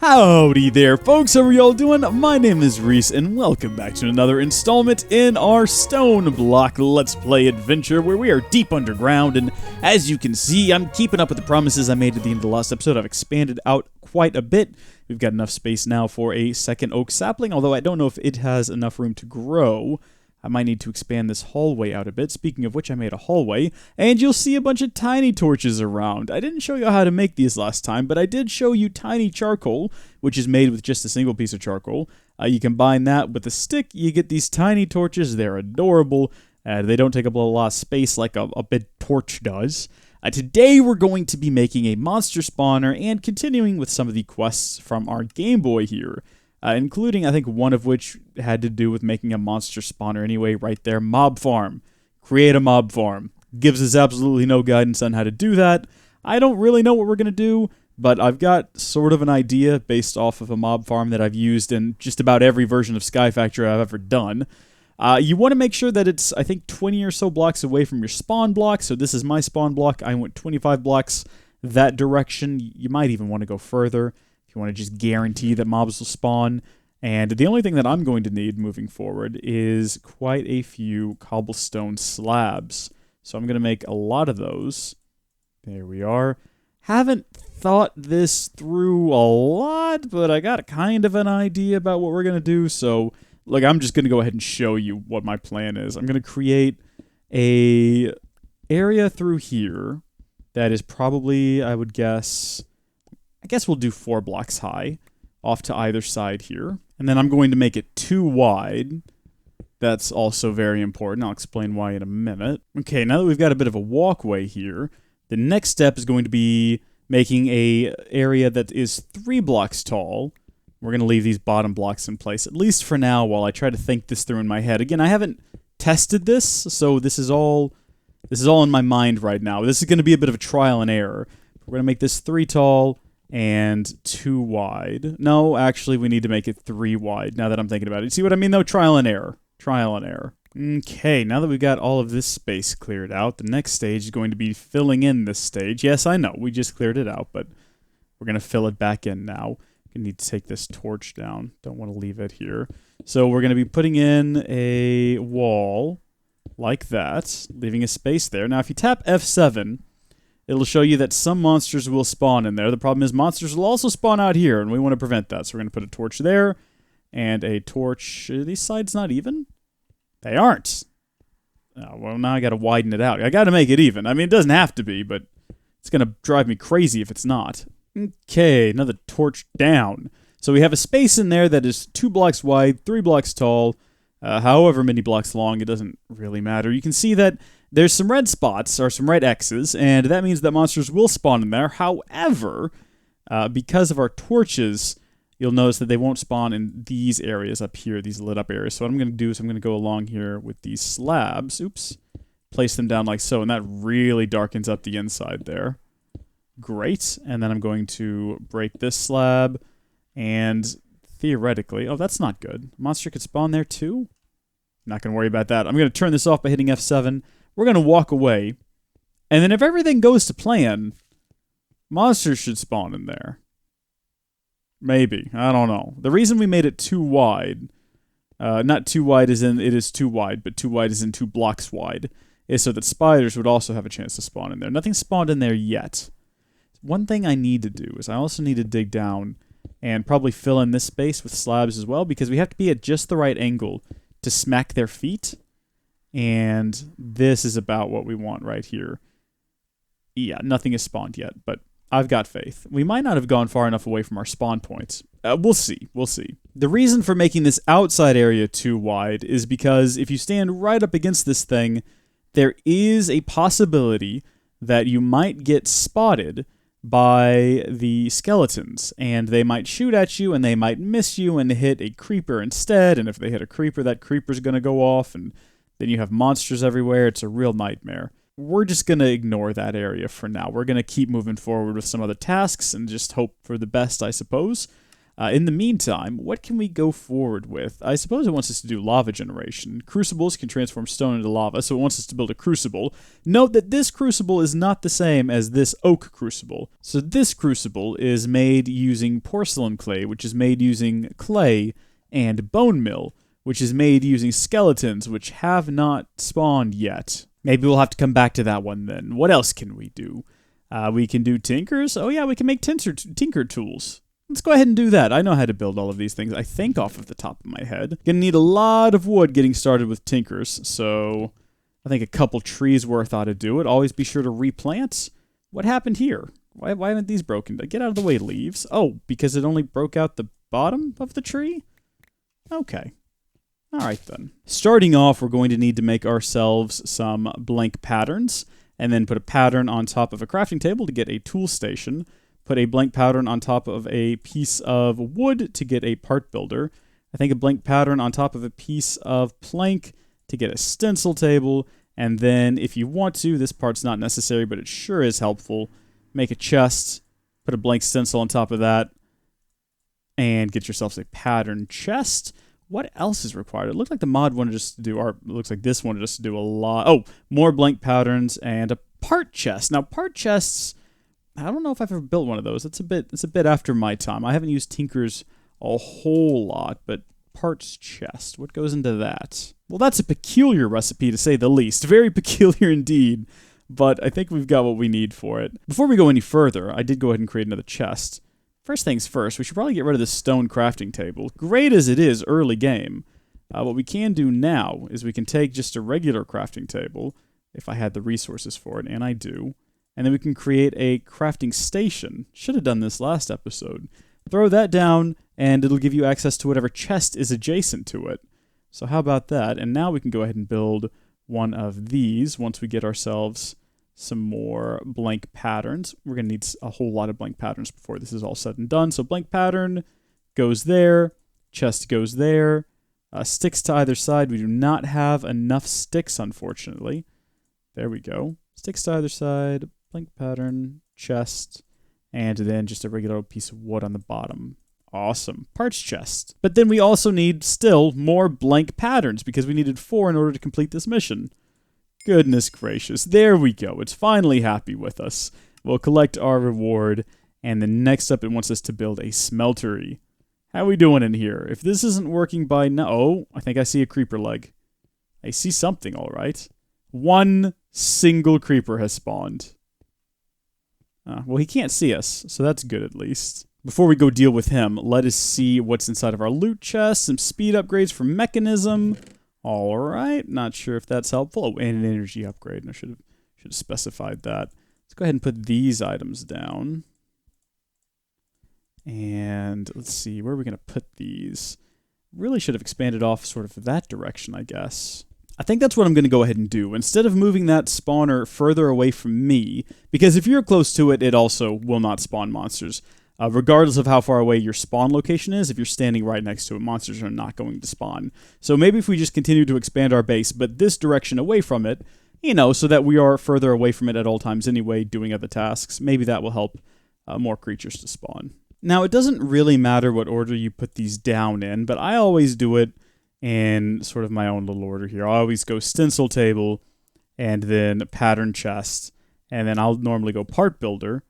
Howdy there, folks. How are y'all doing? My name is Rees, and welcome back to another installment in our StoneBlock Let's Play adventure, where we are deep underground, and as you can see, I'm keeping up with the promises I made at the end of the last episode. I've expanded out quite a bit. We've got enough space now for a second oak sapling, although I don't know if it has enough room to grow. I might need to expand this hallway out a bit. Speaking of which, I made a hallway, and you'll see a bunch of tiny torches around. I didn't show you how to make these last time, but I did show you tiny charcoal, which is made with just a single piece of charcoal. You combine that with a stick, you get these tiny torches. They're adorable. They don't take up a lot of space like a big torch does. Today, we're going to be making a monster spawner and continuing with some of the quests from our Game Boy here. Including, I think, one of which had to do with making a monster spawner anyway, right there. Mob farm. Create a mob farm. Gives us absolutely no guidance on how to do that. I don't really know what we're going to do, but I've got sort of an idea based off of a mob farm that I've used in just about every version of Sky Factory I've ever done. You want to make sure that it's, I think, 20 or so blocks away from your spawn block. So this is my spawn block. I went 25 blocks that direction. You might even want to go further. You want to just guarantee that mobs will spawn. And the only thing that I'm going to need moving forward is quite a few cobblestone slabs. So I'm going to make a lot of those. There we are. Haven't thought this through a lot, but I got kind of an idea about what we're going to do. So, look, I'm just going to go ahead and show you what my plan is. I'm going to create a area through here that is probably, I guess we'll do 4 blocks high off to either side here. And then I'm going to make it 2 wide. That's also very important. I'll explain why in a minute. Okay, now that we've got a bit of a walkway here, the next step is going to be making a area that is 3 blocks tall. We're going to leave these bottom blocks in place, at least for now, while I try to think this through in my head. Again, I haven't tested this, so this is all in my mind right now. This is going to be a bit of a trial and error. We're going to make this 3 tall and 2 wide. No, actually, we need to make it 3 wide, now that I'm thinking about it. You see what I mean, though? Trial and error. Trial and error. Okay, now that we've got all of this space cleared out, the next stage is going to be filling in this stage. Yes, I know, we just cleared it out, but we're going to fill it back in now. We need to take this torch down. Don't want to leave it here. So we're going to be putting in a wall like that, leaving a space there. Now, if you tap F7... it'll show you that some monsters will spawn in there. The problem is monsters will also spawn out here, and we want to prevent that. So we're going to put a torch there, and a torch... Are these sides not even? They aren't. Oh, well, now I got to widen it out. I got to make it even. I mean, it doesn't have to be, but it's going to drive me crazy if it's not. Okay, another torch down. So we have a space in there that is 2 blocks wide, 3 blocks tall, however many blocks long. It doesn't really matter. You can see that there's some red spots, or some red X's, and that means that monsters will spawn in there. However, because of our torches, you'll notice that they won't spawn in these areas up here, these lit up areas. So what I'm going to do is I'm going to go along here with these slabs. Oops. Place them down like so, and that really darkens up the inside there. Great. And then I'm going to break this slab, and theoretically... Oh, that's not good. Monster could spawn there too? Not going to worry about that. I'm going to turn this off by hitting F7. We're going to walk away, and then if everything goes to plan, monsters should spawn in there. Maybe. I don't know. The reason we made it 2 wide, not 2 wide as in it is 2 wide, but 2 wide as in 2 blocks wide, is so that spiders would also have a chance to spawn in there. Nothing spawned in there yet. One thing I need to do is I also need to dig down and probably fill in this space with slabs as well, because we have to be at just the right angle to smack their feet. And this is about what we want right here. Yeah, nothing has spawned yet, but I've got faith. We might not have gone far enough away from our spawn points. We'll see. We'll see. The reason for making this outside area 2 wide is because if you stand right up against this thing, there is a possibility that you might get spotted by the skeletons, and they might shoot at you, and they might miss you and hit a creeper instead, and if they hit a creeper, that creeper's going to go off, and then you have monsters everywhere. It's a real nightmare. We're just going to ignore that area for now. We're going to keep moving forward with some other tasks and just hope for the best, I suppose. In the meantime, what can we go forward with? I suppose it wants us to do lava generation. Crucibles can transform stone into lava, so it wants us to build a crucible. Note that this crucible is not the same as this oak crucible. So this crucible is made using porcelain clay, which is made using clay, and bone meal, which is made using skeletons, which have not spawned yet. Maybe we'll have to come back to that one then. What else can we do? We can do tinkers. Oh yeah, we can make tinker tools. Let's go ahead and do that. I know how to build all of these things, I think, off of the top of my head. Gonna need a lot of wood getting started with tinkers, so I think a couple trees worth ought to do it. Always be sure to replant. What happened here? Why haven't these broken? Get out of the way, leaves. Oh, because it only broke out the bottom of the tree? Okay. Alright then. Starting off, we're going to need to make ourselves some blank patterns, and then put a pattern on top of a crafting table to get a tool station. Put a blank pattern on top of a piece of wood to get a part builder. I think a blank pattern on top of a piece of plank to get a stencil table. And then if you want to, this part's not necessary, but it sure is helpful, make a chest, put a blank stencil on top of that, and get yourself a pattern chest. What else is required? It looked like the mod wanted us to do, or it looks like this wanted us to do a lot. Oh, more blank patterns and a part chest. Now, part chests, I don't know if I've ever built one of those. It's a bit after my time. I haven't used tinkers a whole lot, but parts chest, what goes into that? Well, that's a peculiar recipe to say the least. Very peculiar indeed, but I think we've got what we need for it. Before we go any further, I did go ahead and create another chest. First things first, we should probably get rid of this stone crafting table. Great as it is early game, what we can do now is we can take just a regular crafting table, if I had the resources for it, and I do, and then we can create a crafting station. Should have done this last episode. Throw that down, and it'll give you access to whatever chest is adjacent to it. So how about that? And now we can go ahead and build one of these once we get ourselves some more blank patterns. We're going to need a whole lot of blank patterns before this is all said and done. So blank pattern goes there, chest goes there, sticks to either side. We do not have enough sticks, unfortunately. There we go. Sticks to either side, blank pattern, chest, and then just a regular piece of wood on the bottom. Awesome. Parts chest. But then we also need still more blank patterns because we needed 4 in order to complete this mission. Goodness gracious. There we go. It's finally happy with us. We'll collect our reward, and then next up it wants us to build a smeltery. How are we doing in here? If this isn't working by now... Oh, I think I see a creeper leg. I see something, all right. One single creeper has spawned. Well, he can't see us, so that's good at least. Before we go deal with him, let us see what's inside of our loot chest. Some speed upgrades for mechanism. All right, not sure if that's helpful. Oh, and an energy upgrade. I should have specified that. Let's go ahead and put these items down. And let's see, where are we going to put these? Really should have expanded off sort of that direction, I guess. I think that's what I'm going to go ahead and do. Instead of moving that spawner further away from me, because if you're close to it, it also will not spawn monsters. Regardless of how far away your spawn location is, if you're standing right next to it, monsters are not going to spawn. So maybe if we just continue to expand our base, but this direction away from it, you know, so that we are further away from it at all times anyway, doing other tasks, maybe that will help more creatures to spawn. Now, it doesn't really matter what order you put these down in, but I always do it in sort of my own little order here. I always go stencil table, and then pattern chest, and then I'll normally go part builder,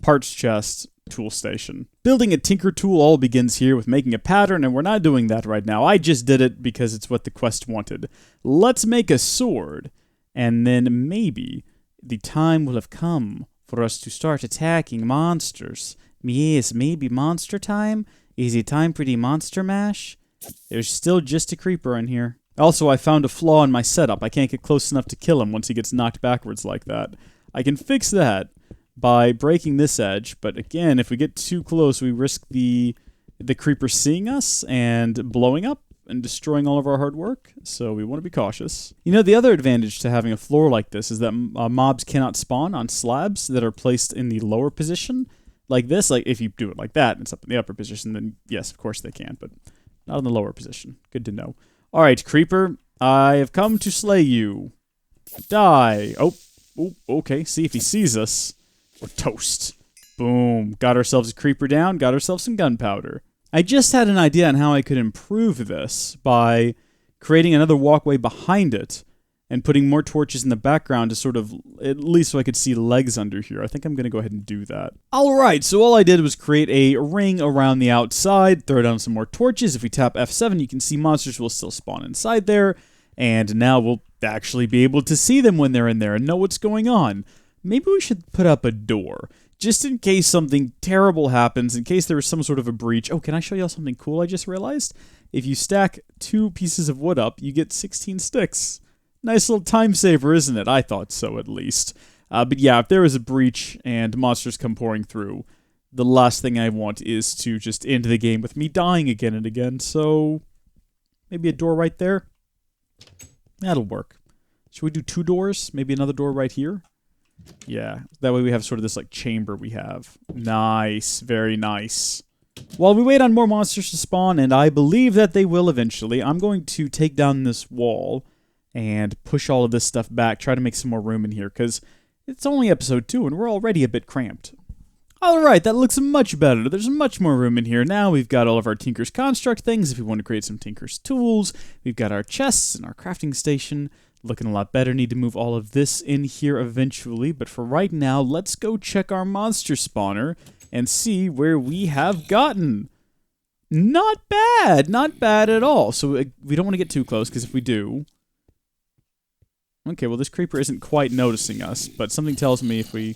parts chest, tool station. Building a tinker tool all begins here with making a pattern, and we're not doing that right now. I just did it because it's what the quest wanted. Let's make a sword, and then maybe the time will have come for us to start attacking monsters. Yes, maybe monster time? Is it time for the monster mash? There's still just a creeper in here. Also, I found a flaw in my setup. I can't get close enough to kill him once he gets knocked backwards like that. I can fix that by breaking this edge, but again, if we get too close, we risk the creeper seeing us and blowing up and destroying all of our hard work, so we want to be cautious. You know, the other advantage to having a floor like this is that mobs cannot spawn on slabs that are placed in the lower position. Like this, like if you do it like that and it's up in the upper position, then yes, of course they can, but not in the lower position. Good to know. All right, creeper, I have come to slay you. Die. Oh, okay, see if he sees us. We're toast. Boom. Got ourselves a creeper down, got ourselves some gunpowder. I just had an idea on how I could improve this by creating another walkway behind it and putting more torches in the background to sort of, at least so I could see legs under here. I think I'm going to go ahead and do that. Alright, so all I did was create a ring around the outside, throw down some more torches. If we tap F7, you can see monsters will still spawn inside there, and now we'll actually be able to see them when they're in there and know what's going on. Maybe we should put up a door, just in case something terrible happens, in case there is some sort of a breach. Oh, can I show y'all something cool I just realized? If you stack 2 pieces of wood up, you get 16 sticks. Nice little time saver, isn't it? I thought so, at least. But yeah, if there is a breach and monsters come pouring through, the last thing I want is to just end the game with me dying again and again, so maybe a door right there? That'll work. Should we do 2 doors? Maybe another door right here? Yeah, that way we have sort of this, like, chamber we have. Nice, very nice. While we wait on more monsters to spawn, and I believe that they will eventually, I'm going to take down this wall and push all of this stuff back, try to make some more room in here, because it's only episode 2 and we're already a bit cramped. Alright, that looks much better. There's much more room in here now. We've got all of our Tinker's Construct things if we want to create some Tinker's Tools. We've got our chests and our crafting station. Looking a lot better. Need to move all of this in here eventually, but for right now, let's go check our monster spawner and see where we have gotten. Not bad at all. So we don't want to get too close, because if we do... Okay, well, this creeper isn't quite noticing us, but something tells me if we...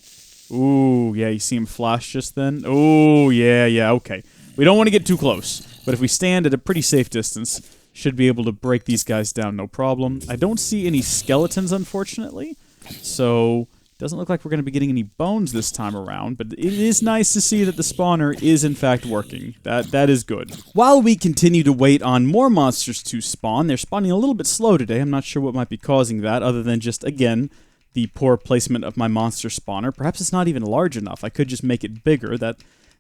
Ooh, yeah, you see him flash just then? Ooh, yeah, okay. We don't want to get too close, but if we stand at a pretty safe distance, should be able to break these guys down no problem. I don't see any skeletons, unfortunately, so doesn't look like we're going to be getting any bones this time around, but it is nice to see that the spawner is in fact working. That is good. While we continue to wait on more monsters to spawn, they're spawning a little bit slow today. I'm not sure what might be causing that, other than just, again, the poor placement of my monster spawner. Perhaps it's not even large enough. I could just make it bigger. That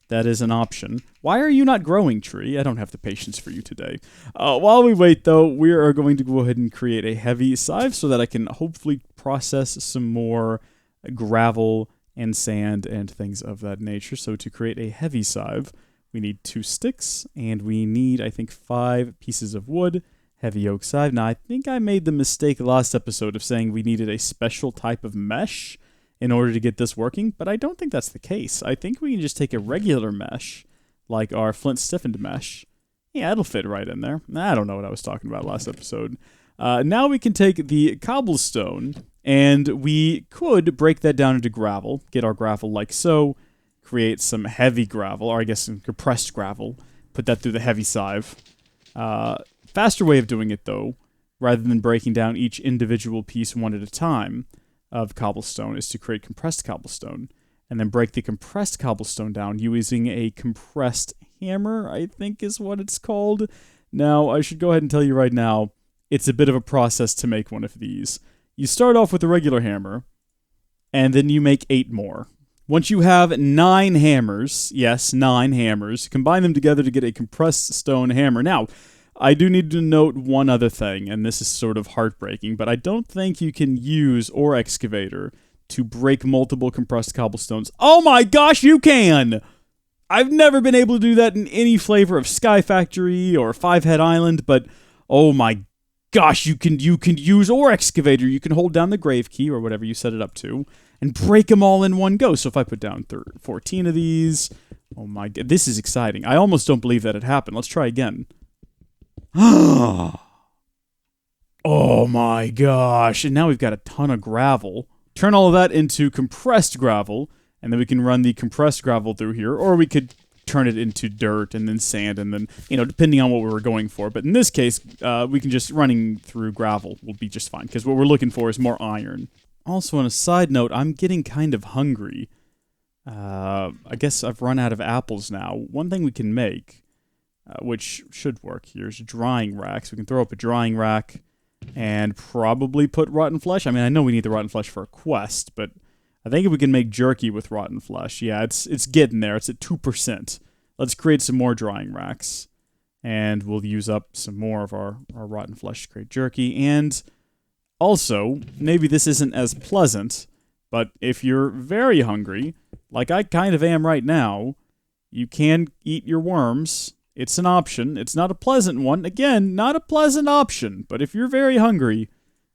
is an option. Why are you not growing, tree? I don't have the patience for you today. While we wait, though, we are going to go ahead and create a heavy scythe so that I can hopefully process some more gravel and sand and things of that nature. So to create a heavy scythe, we need 2 sticks, and we need, I think, 5 pieces of wood. Heavy oak scythe. Now, I think I made the mistake last episode of saying we needed a special type of mesh in order to get this working, but I don't think that's the case. I think we can just take a regular mesh, like our flint stiffened mesh. Yeah, it'll fit right in there. I don't know what I was talking about last episode. Now we can take the cobblestone, and we could break that down into gravel, get our gravel like so, create some heavy gravel, or I guess some compressed gravel, put that through the heavy scythe. Faster way of doing it, though, rather than breaking down each individual piece one at a time of cobblestone, is to create compressed cobblestone, and then break the compressed cobblestone down using a compressed hammer, I think is what it's called. Now, I should go ahead and tell you right now, it's a bit of a process to make one of these. You start off with a regular hammer, and then you make 8 more. Once you have 9 hammers, yes, 9 hammers, combine them together to get a compressed stone hammer. Now, I do need to note one other thing, and this is sort of heartbreaking, but I don't think you can use ore excavator to break multiple compressed cobblestones. Oh my gosh, you can! I've never been able to do that in any flavor of Sky Factory or Five Head Island, but oh my gosh, you can use ore excavator. You can hold down the grave key or whatever you set it up to and break them all in one go. So if I put down 14 of these, oh my god, this is exciting. I almost don't believe that it happened. Let's try again. Oh my gosh. And now we've got a ton of gravel. Turn all of that into compressed gravel, and then we can run the compressed gravel through here, or we could turn it into dirt and then sand and then, depending on what we were going for. But in this case, we can just running through gravel will be just fine, because what we're looking for is more iron. Also, on a side note, I'm getting kind of hungry. I guess I've run out of apples now. One thing we can make, which should work here, is drying racks. We can throw up a drying rack and probably put rotten flesh. I mean, I know we need the rotten flesh for a quest, but I think if we can make jerky with rotten flesh, yeah, it's getting there. It's at 2%. Let's create some more drying racks, and we'll use up some more of our rotten flesh to create jerky. And also, maybe this isn't as pleasant, but if you're very hungry, like I kind of am right now, you can eat your worms It's an option. It's not a pleasant one. Again, not a pleasant option, but if you're very hungry,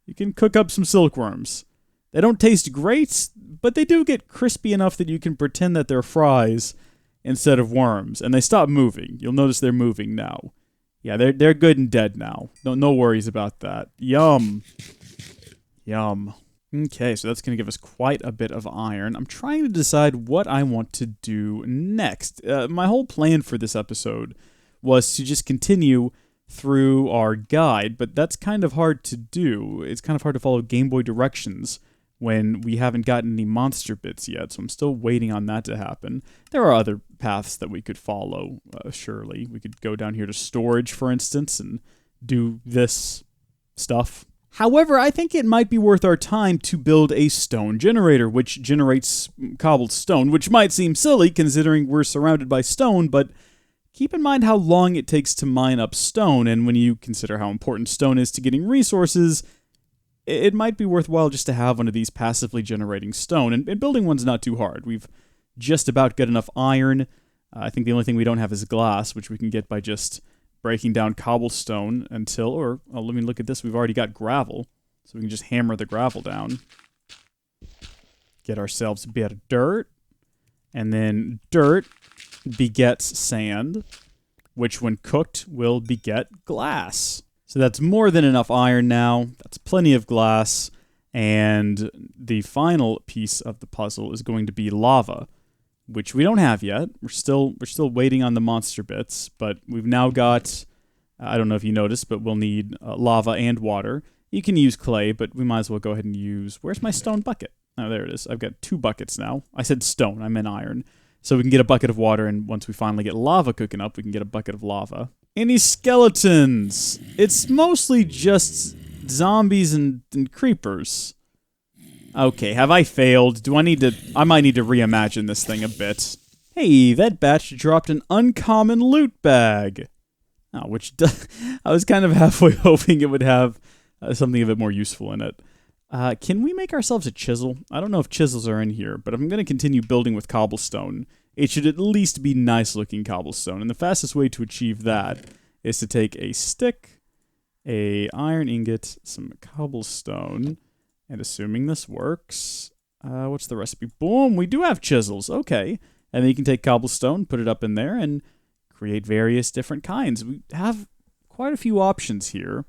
you can cook up some silkworms. They don't taste great, but they do get crispy enough that you can pretend that they're fries instead of worms, and they stop moving. You'll notice they're moving now. Yeah, they're good and dead now. No worries about that. Yum. Yum. Okay, so that's going to give us quite a bit of iron. I'm trying to decide what I want to do next. My whole plan for this episode was to just continue through our guide, but that's kind of hard to do. It's kind of hard to follow Game Boy directions when we haven't gotten any monster bits yet, so I'm still waiting on that to happen. There are other paths that we could follow, surely. We could go down here to storage, for instance, and do this stuff. However, I think it might be worth our time to build a stone generator, which generates cobblestone, which might seem silly considering we're surrounded by stone, but keep in mind how long it takes to mine up stone, and when you consider how important stone is to getting resources, it might be worthwhile just to have one of these passively generating stone, and building one's not too hard. We've just about got enough iron. I think the only thing we don't have is glass, which we can get by just breaking down cobblestone until, let me look at this, we've already got gravel, so we can just hammer the gravel down. Get ourselves a bit of dirt, and then dirt begets sand, which when cooked will beget glass. So that's more than enough iron now, that's plenty of glass, and the final piece of the puzzle is going to be lava, which we don't have yet. We're still waiting on the monster bits, but we've now got, I don't know if you noticed, but we'll need lava and water. You can use clay, but we might as well go ahead and use, where's my stone bucket? Oh, there it is. I've got 2 buckets now. I said stone, I meant iron. So we can get a bucket of water, and once we finally get lava cooking up, we can get a bucket of lava. Any skeletons? It's mostly just zombies and creepers. Okay, have I failed? I might need to reimagine this thing a bit. Hey, that batch dropped an uncommon loot bag. Oh, I was kind of halfway hoping it would have something a bit more useful in it. Can we make ourselves a chisel? I don't know if chisels are in here, but I'm going to continue building with cobblestone. It should at least be nice-looking cobblestone, and the fastest way to achieve that is to take a stick, a iron ingot, some cobblestone, and assuming this works, what's the recipe? Boom, we do have chisels, okay. And then you can take cobblestone, put it up in there, and create various different kinds. We have quite a few options here.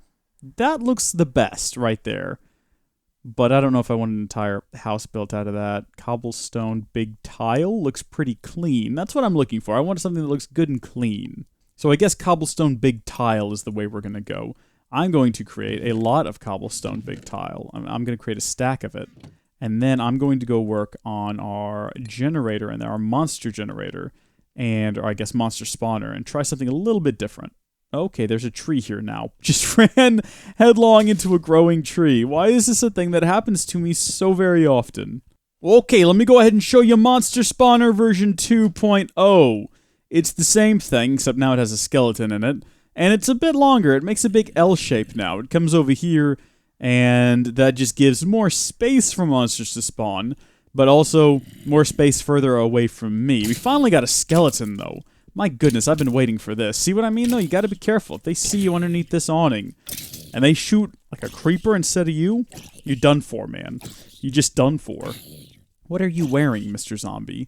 That looks the best right there. But I don't know if I want an entire house built out of that. Cobblestone big tile looks pretty clean. That's what I'm looking for. I want something that looks good and clean. So I guess cobblestone big tile is the way we're going to go. I'm going to create a lot of cobblestone big tile. I'm going to create a stack of it. And then I'm going to go work on our generator and our monster generator. Or I guess monster spawner. And try something a little bit different. Okay, there's a tree here now. Just ran headlong into a growing tree. Why is this a thing that happens to me so very often? Okay, let me go ahead and show you Monster Spawner version 2.0. It's the same thing, except now it has a skeleton in it. And it's a bit longer. It makes a big L shape now. It comes over here, and that just gives more space for monsters to spawn, but also more space further away from me. We finally got a skeleton, though. My goodness, I've been waiting for this. See what I mean, though? You gotta be careful. If they see you underneath this awning, and they shoot like a creeper instead of you, you're done for, man. You're just done for. What are you wearing, Mr. Zombie?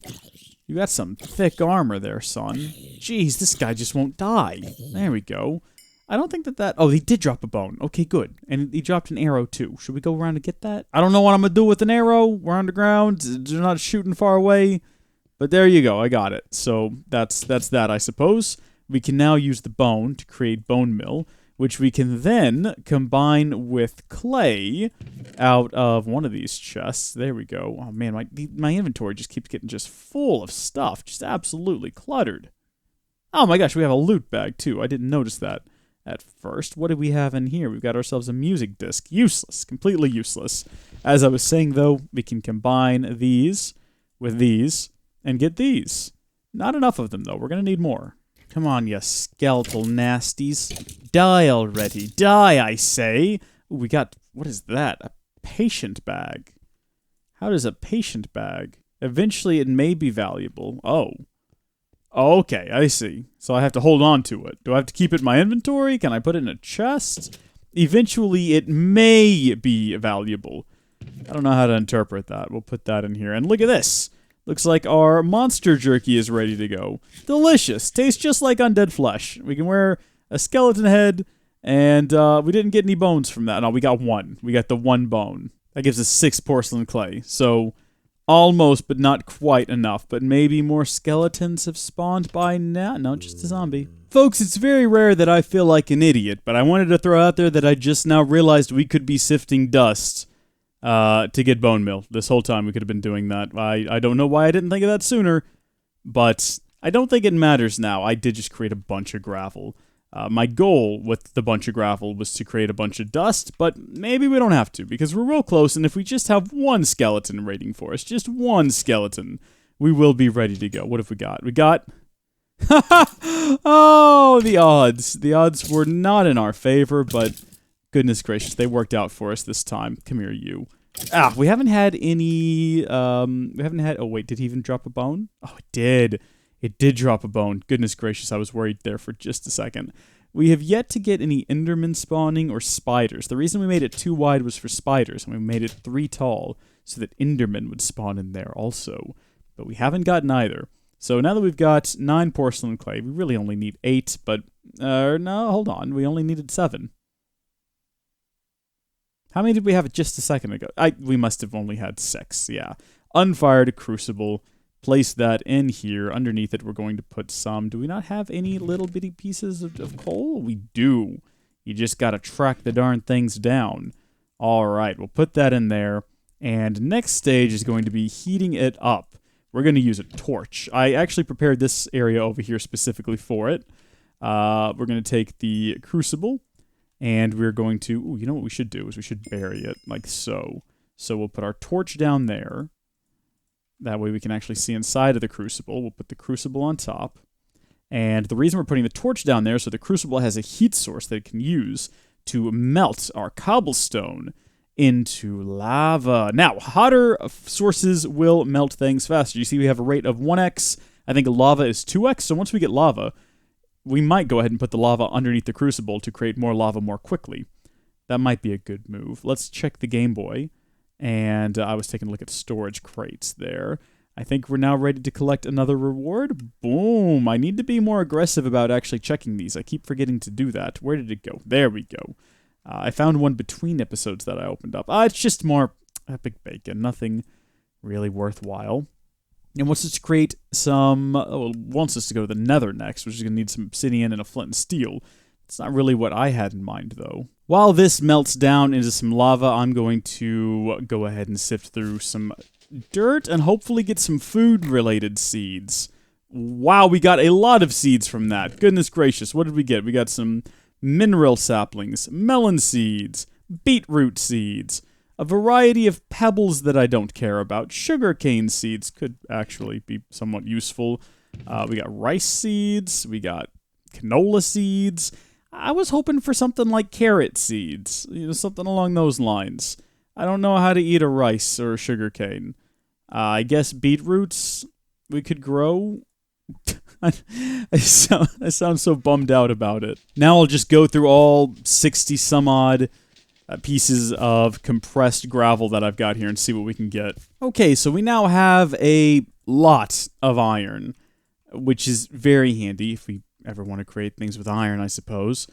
You got some thick armor there, son. Jeez, this guy just won't die. There we go. I don't think that... Oh, he did drop a bone. Okay, good. And he dropped an arrow, too. Should we go around and get that? I don't know what I'm gonna do with an arrow. We're underground. They're not shooting far away. But there you go, I got it. So that's that, I suppose. We can now use the bone to create bone meal, which we can then combine with clay out of one of these chests. There we go. Oh man, my inventory just keeps getting just full of stuff, just absolutely cluttered. Oh my gosh, we have a loot bag too. I didn't notice that at first. What do we have in here? We've got ourselves a music disc. Useless, completely useless. As I was saying though, we can combine these with these and get these. Not enough of them, though. We're going to need more. Come on, you skeletal nasties. Die already. Die, I say. Ooh, we got... What is that? A patient bag. How does a patient bag... Eventually, it may be valuable. Oh. Okay, I see. So I have to hold on to it. Do I have to keep it in my inventory? Can I put it in a chest? Eventually, it may be valuable. I don't know how to interpret that. We'll put that in here. And look at this. Looks like our monster jerky is ready to go. Delicious. Tastes just like undead flesh. We can wear a skeleton head, and we didn't get any bones from that. No, we got one. We got the one bone. That gives us 6 porcelain clay. So almost, but not quite enough. But maybe more skeletons have spawned by now. No, just a zombie. Folks, it's very rare that I feel like an idiot, but I wanted to throw out there that I just now realized we could be sifting dust to get bone meal. This whole time we could have been doing that. I don't know why I didn't think of that sooner, but I don't think it matters now. I did just create a bunch of gravel. My goal with the bunch of gravel was to create a bunch of dust, but maybe we don't have to, because we're real close, and if we just have one skeleton waiting for us, just one skeleton, we will be ready to go. What have we got? We got... Oh, the odds. The odds were not in our favor, but goodness gracious, they worked out for us this time. Come here, you. Ah, we haven't had any, oh wait, did he even drop a bone? Oh, it did. It did drop a bone. Goodness gracious, I was worried there for just a second. We have yet to get any Endermen spawning or spiders. The reason we made it 2 wide was for spiders, and we made it 3 tall so that Endermen would spawn in there also. But we haven't gotten either. So now that we've got 9 porcelain clay, we really only need 8, but, no, hold on, we only needed 7. How many did we have just a second ago? We must have only had 6, yeah. Unfired crucible, place that in here. Underneath it, we're going to put some. Do we not have any little bitty pieces of coal? We do. You just gotta track the darn things down. Alright, we'll put that in there, and next stage is going to be heating it up. We're going to use a torch. I actually prepared this area over here specifically for it. We're going to take the crucible, and we're going to... Ooh, you know what we should do is we should bury it, like so. So we'll put our torch down there. That way we can actually see inside of the crucible. We'll put the crucible on top. And the reason we're putting the torch down there is so the crucible has a heat source that it can use to melt our cobblestone into lava. Now, hotter sources will melt things faster. You see we have a rate of 1x. I think lava is 2x. So once we get lava, we might go ahead and put the lava underneath the crucible to create more lava more quickly. That might be a good move. Let's check the Game Boy. And I was taking a look at storage crates there. I think we're now ready to collect another reward. Boom. I need to be more aggressive about actually checking these. I keep forgetting to do that. Where did it go? There we go. I found one between episodes that I opened up. It's just more epic bacon. Nothing really worthwhile. And wants us to create some... wants us to go to the nether next, which is going to need some obsidian and a flint and steel. It's not really what I had in mind, though. While this melts down into some lava, I'm going to go ahead and sift through some dirt and hopefully get some food-related seeds. Wow, we got a lot of seeds from that. Goodness gracious, what did we get? We got some... mineral saplings, melon seeds, beetroot seeds, a variety of pebbles that I don't care about. Sugarcane seeds could actually be somewhat useful. We got rice seeds, we got canola seeds. I was hoping for something like carrot seeds, something along those lines. I don't know how to eat a rice or a sugarcane. I guess beetroots we could grow. I sound so bummed out about it. Now I'll just go through all 60 some odd pieces of compressed gravel that I've got here and see what we can get. Okay, so we now have a lot of iron, which is very handy if we ever want to create things with iron, I suppose.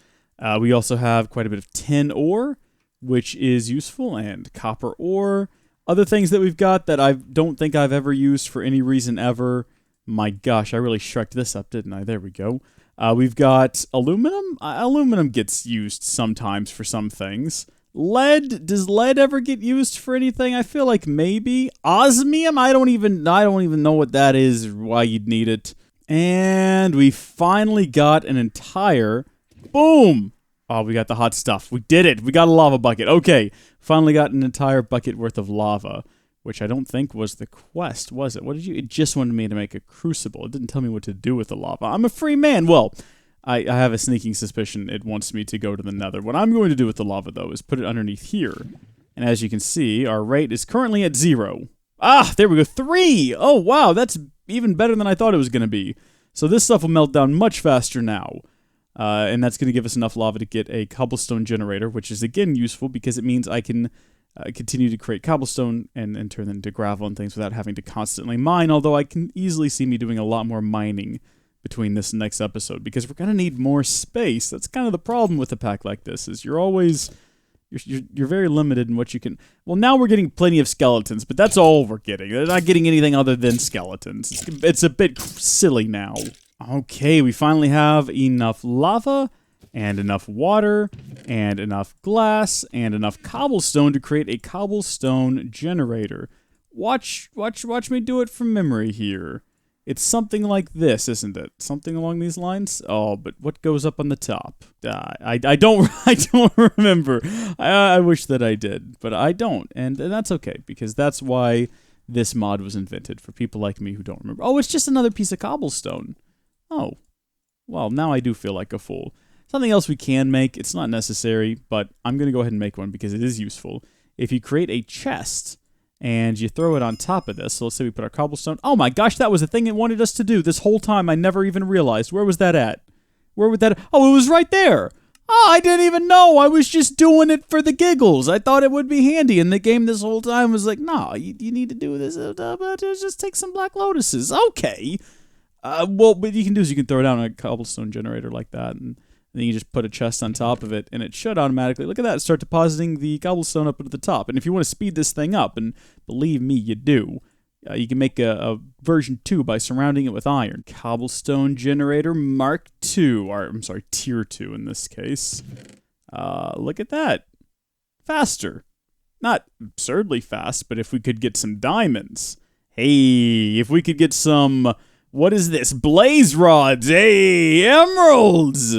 We also have quite a bit of tin ore, which is useful, and copper ore. Other things that we've got that I don't think I've ever used for any reason ever. My gosh, I really shreked this up, didn't I? There we go. We've got aluminum. Aluminum gets used sometimes for some things. Lead. Does lead ever get used for anything? I feel like maybe. Osmium? I don't even know what that is or why you'd need it. And we finally got an entire... Boom! Oh, we got the hot stuff. We did it. We got a lava bucket. Okay. Finally got an entire bucket worth of lava. Which I don't think was the quest, was it? What did you... It just wanted me to make a crucible. It didn't tell me what to do with the lava. I'm a free man. Well, I have a sneaking suspicion it wants me to go to the nether. What I'm going to do with the lava, though, is put it underneath here. And as you can see, our rate is currently at 0. Ah, there we go. 3! Oh, wow. That's even better than I thought it was going to be. So this stuff will melt down much faster now. And that's going to give us enough lava to get a cobblestone generator, which is, again, useful because it means I can continue to create cobblestone and turn them into gravel and things without having to constantly mine, although I can easily see me doing a lot more mining between this and next episode, because we're going to need more space. That's kind of the problem with a pack like this, is you're always... You're very limited in what you can... Well, now we're getting plenty of skeletons, but that's all we're getting. They're not getting anything other than skeletons. It's a bit silly now. Okay, we finally have enough lava, and enough water, and enough glass, and enough cobblestone to create a cobblestone generator. Watch me do it from memory here. It's something like this, isn't it? Something along these lines? Oh, but what goes up on the top? I don't remember. I wish that I did, but I don't, and that's okay, because that's why this mod was invented, for people like me who don't remember. Oh, it's just another piece of cobblestone. Oh, well, now I do feel like a fool. Something else we can make, it's not necessary, but I'm going to go ahead and make one because it is useful. If you create a chest and you throw it on top of this, so let's say we put our cobblestone. Oh my gosh, that was the thing it wanted us to do this whole time. I never even realized. Where was that at? Where would that... Oh, it was right there. Oh, I didn't even know. I was just doing it for the giggles. I thought it would be handy, and the game this whole time was like, no, you need to do this. Just take some black lotuses. Okay. Well, what you can do is you can throw down a cobblestone generator like that, and then you just put a chest on top of it, and it should automatically, look at that, start depositing the cobblestone up into the top. And if you want to speed this thing up, and believe me, you do, you can make a version 2 by surrounding it with iron. Cobblestone Generator Mark 2, or I'm sorry, Tier 2 in this case. Look at that. Faster. Not absurdly fast, but if we could get some diamonds. Hey, if we could get some... What is this? Blaze rods! Hey, emeralds!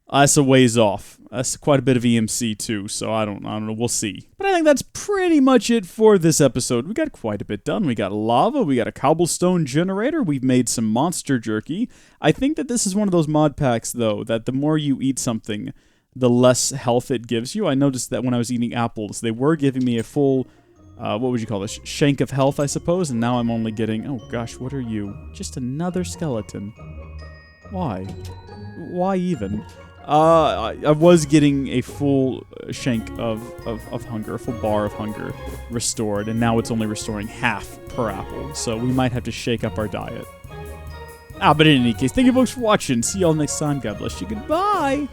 That's a ways off. That's quite a bit of EMC too, so I don't know, we'll see. But I think that's pretty much it for this episode. We got quite a bit done. We got lava, we got a cobblestone generator, we've made some monster jerky. I think that this is one of those mod packs, though, that the more you eat something, the less health it gives you. I noticed that when I was eating apples, they were giving me a full... what would you call this? Shank of health, I suppose, and now I'm only getting... Oh gosh, what are you? Just another skeleton. Why? Why even? I was getting a full shank of hunger, a full bar of hunger restored, and now it's only restoring half per apple, so we might have to shake up our diet. But in any case, thank you folks for watching. See y'all next time. God bless you. Goodbye!